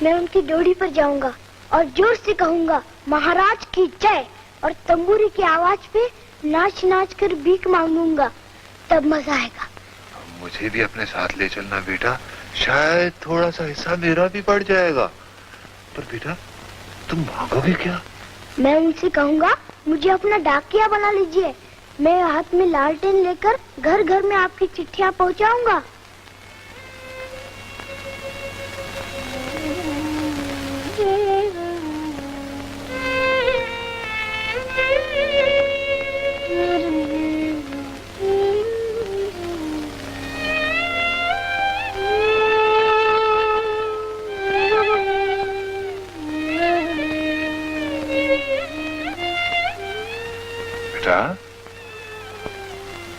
मैं उनकी डोरी पर जाऊंगा और जोर से कहूंगा महाराज की जय, और तंबूरी की आवाज पे नाच नाच कर भीख मांगूंगा, तब मजा आएगा। मुझे भी अपने साथ ले चलना बेटा, शायद थोड़ा सा हिस्सा मेरा भी बढ़ जाएगा। पर बेटा तुम मांगोगे क्या? मैं उनसे कहूंगा मुझे अपना डाकिया बना लीजिए। मैं हाथ में लालटेन लेकर घर घर में आपकी चिट्ठियां पहुंचाऊंगा।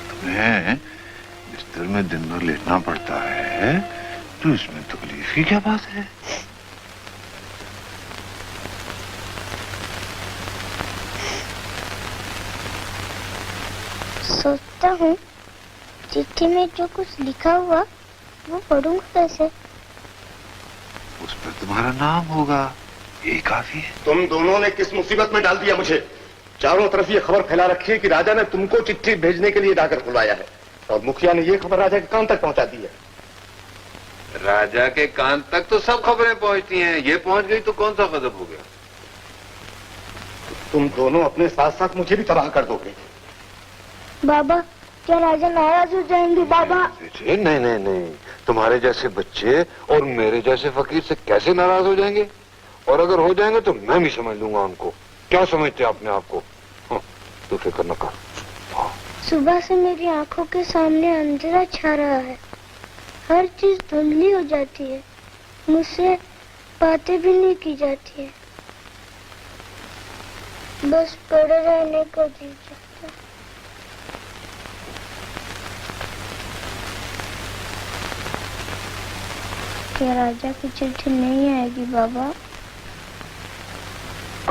तुम्हें बिस्तर में दिन भर लेटना पड़ता है, तो इसमें तकलीफ की क्या बात है? सोचता हूँ चिट्ठी में जो कुछ लिखा हुआ वो पढ़ूंगा कैसे? उस पर तुम्हारा नाम होगा, यही काफी है। तुम दोनों ने किस मुसीबत में डाल दिया मुझे? चारों तरफ ये खबर फैला रखी है कि राजा ने तुमको चिट्ठी भेजने के लिए डाकर बुलाया है, और मुखिया ने ये खबर राजा के कान तक पहुंचा दी है। राजा के कान तक तो सब खबरें पहुंचती हैं, ये पहुंच गई तो कौन सा गजब हो गया? तुम दोनों अपने साथ साथ मुझे भी तबाह कर दोगे। बाबा, क्या राजा नाराज हो जाएंगे? बाबा नहीं नहीं नहीं, तुम्हारे जैसे बच्चे और मेरे जैसे फकीर से कैसे नाराज हो जाएंगे? और अगर हो जाएंगे तो मैं भी समझ लूंगा उनको। क्या समझते अपने आप को? तू फिक्र न कर। सुबह से मेरी आंखों के सामने अंधेरा छा रहा है, हर चीज धुंधली हो जाती है, मुझसे बातें भी नहीं की जाती है, बस पड़े रहने का जी चाहता। क्या राजा की चिट्ठी नहीं आएगी बाबा?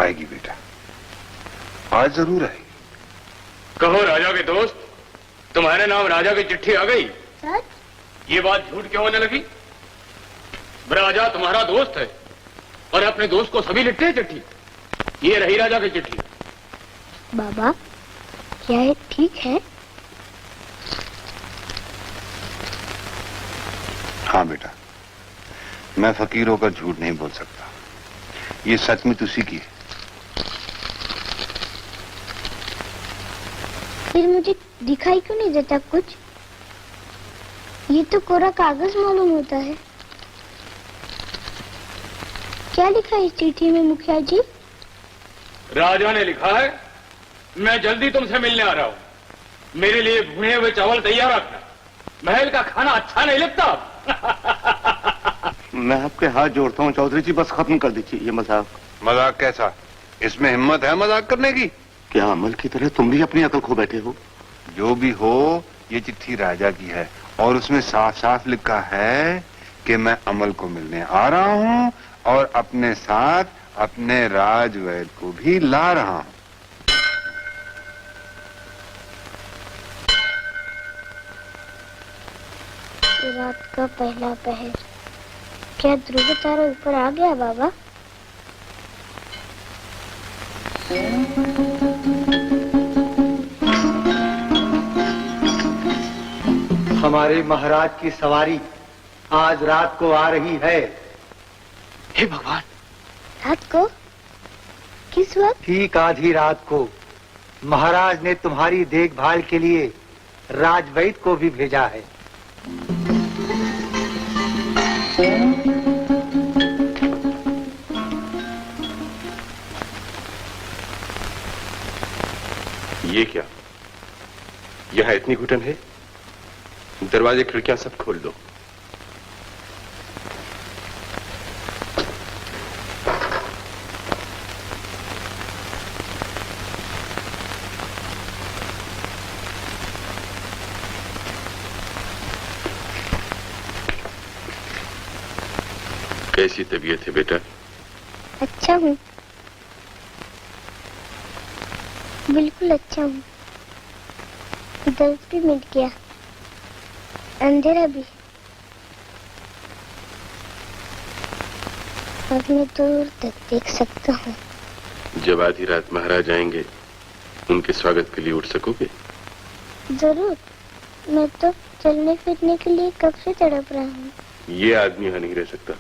आएगी बेटा, आज जरूर आएगी। कहो राजा के दोस्त, तुम्हारे नाम राजा की चिट्ठी आ गई? सच? ये बात झूठ क्यों होने लगी? राजा तुम्हारा दोस्त है और अपने दोस्त को सभी लिखते हैं चिट्ठी। ये रही राजा की चिट्ठी। बाबा, क्या ये ठीक है? हाँ बेटा, मैं फकीर होकर झूठ नहीं बोल सकता, ये सचमुच उसी की है। फिर मुझे दिखाई क्यों नहीं देता कुछ? ये तो कोरा कागज मालूम होता है। क्या लिखा है इस चिट्ठी में मुखिया जी? राजा ने लिखा है, मैं जल्दी तुमसे मिलने आ रहा हूं, मेरे लिए भुने हुए चावल तैयार रखना, महल का खाना अच्छा नहीं लगता। मैं आपके हाथ जोड़ता हूँ चौधरी जी, बस खत्म कर दीजिए ये मजाक। मजाक कैसा? इसमें हिम्मत है मजाक करने की? क्या अमल की तरह तुम भी अपनी अकल खो बैठे हो? जो भी हो, ये चिट्ठी राजा की है और उसमें साफ साफ लिखा है कि मैं अमल को मिलने आ रहा हूँ और अपने साथ अपने राजवैद को भी ला रहा हूँ। रात का पहला पहर, क्या ध्रुव तारा ऊपर आ गया बाबा? हमारे महाराज की सवारी आज रात को आ रही है। हे भगवान! रात को? किस वक्त? ठीक आधी रात को महाराज ने तुम्हारी देखभाल के लिए राजवैद को भी भेजा है। ये क्या? यहाँ इतनी घुटन है? दरवाजे खिड़कियां सब खोल दो। कैसी तबीयत है बेटा? अच्छा हूँ, बिल्कुल अच्छा हूँ। दर्द भी मिट गया, अंधेरा भी। अब मैं दूर तक देख सकता हूँ। जब आधी रात महाराज आएंगे उनके स्वागत के लिए उठ सकोगे? जरूर। मैं तो चलने फिरने के लिए कब से तड़प रहा हूँ। ये आदमी यहाँ नहीं रह सकता।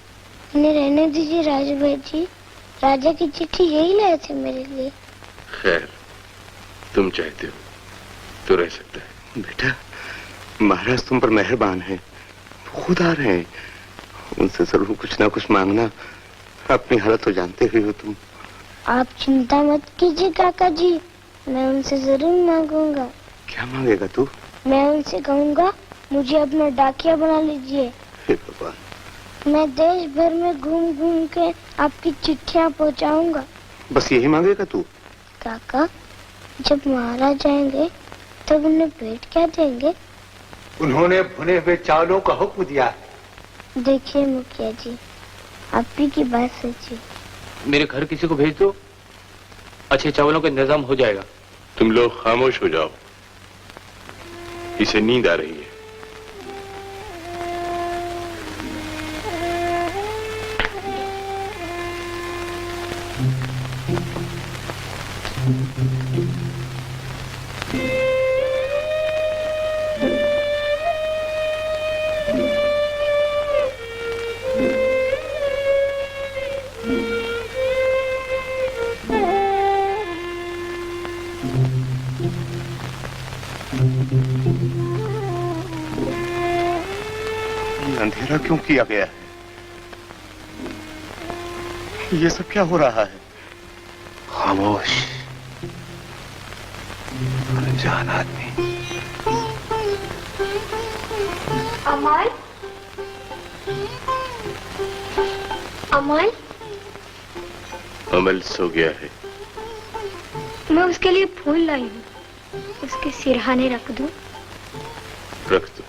उन्हें रहने दीजिए राजू भाई जी। राजा की चिट्ठी यही लाए थे मेरे लिए। खैर, तुम चाहते हो तो रह सकता है। बेटा, महाराज तुम पर मेहरबान हैं, खुद आ रहे हैं, उनसे जरूर कुछ ना कुछ मांगना। अपनी हालत तो जानते ही हो तुम। आप चिंता मत कीजिए काका जी, मैं उनसे जरूर मांगूंगा। क्या मांगेगा तू? मैं उनसे कहूँगा मुझे अपना डाकिया बना लीजिए। हे भगवान। मैं देश भर में घूम घूम के आपकी चिट्ठियाँ पहुँचाऊंगा। बस यही मांगेगा तू? काका, जब महाराज आएंगे तब उन्हें भेंट क्या देंगे? उन्होंने भुने हुए चावलों का हुक्म दिया है। देखिए मुखिया जी, आप ही की बात सच्ची। मेरे घर किसी को भेज दो, अच्छे चावलों का इंतजाम हो जाएगा। तुम लोग खामोश हो जाओ, इसे नींद आ रही है। अंधेरा क्यों किया गया है? ये सब क्या हो रहा है? खामोश, अनजान आदमी। अमल, अमल, अमल सो गया है। मैं उसके लिए फूल लाई हूँ, उसके सिरहाने रख दूं? रख दो।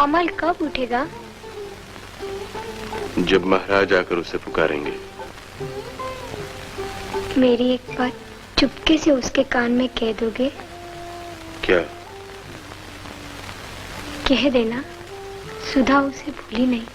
अमल कब उठेगा? जब महाराज आकर उसे पुकारेंगे। मेरी एक बात चुपके से उसके कान में कह दोगे? क्या? कह देना सुधा उसे भूली नहीं।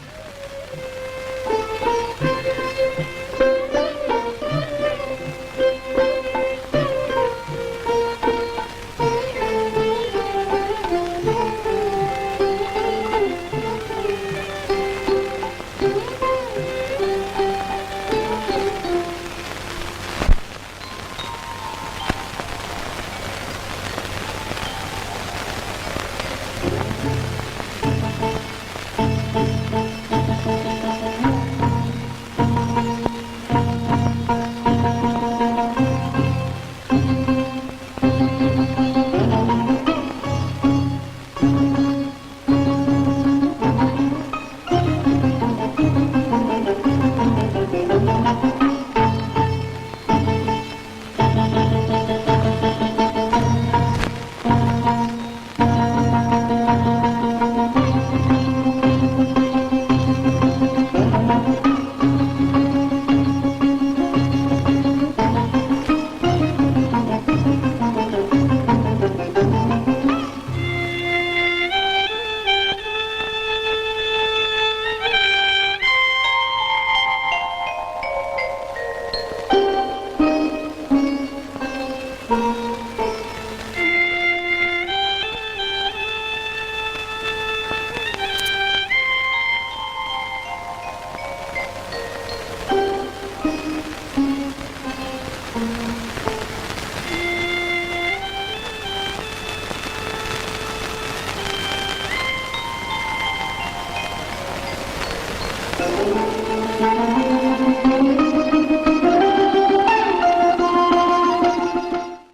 Thank you.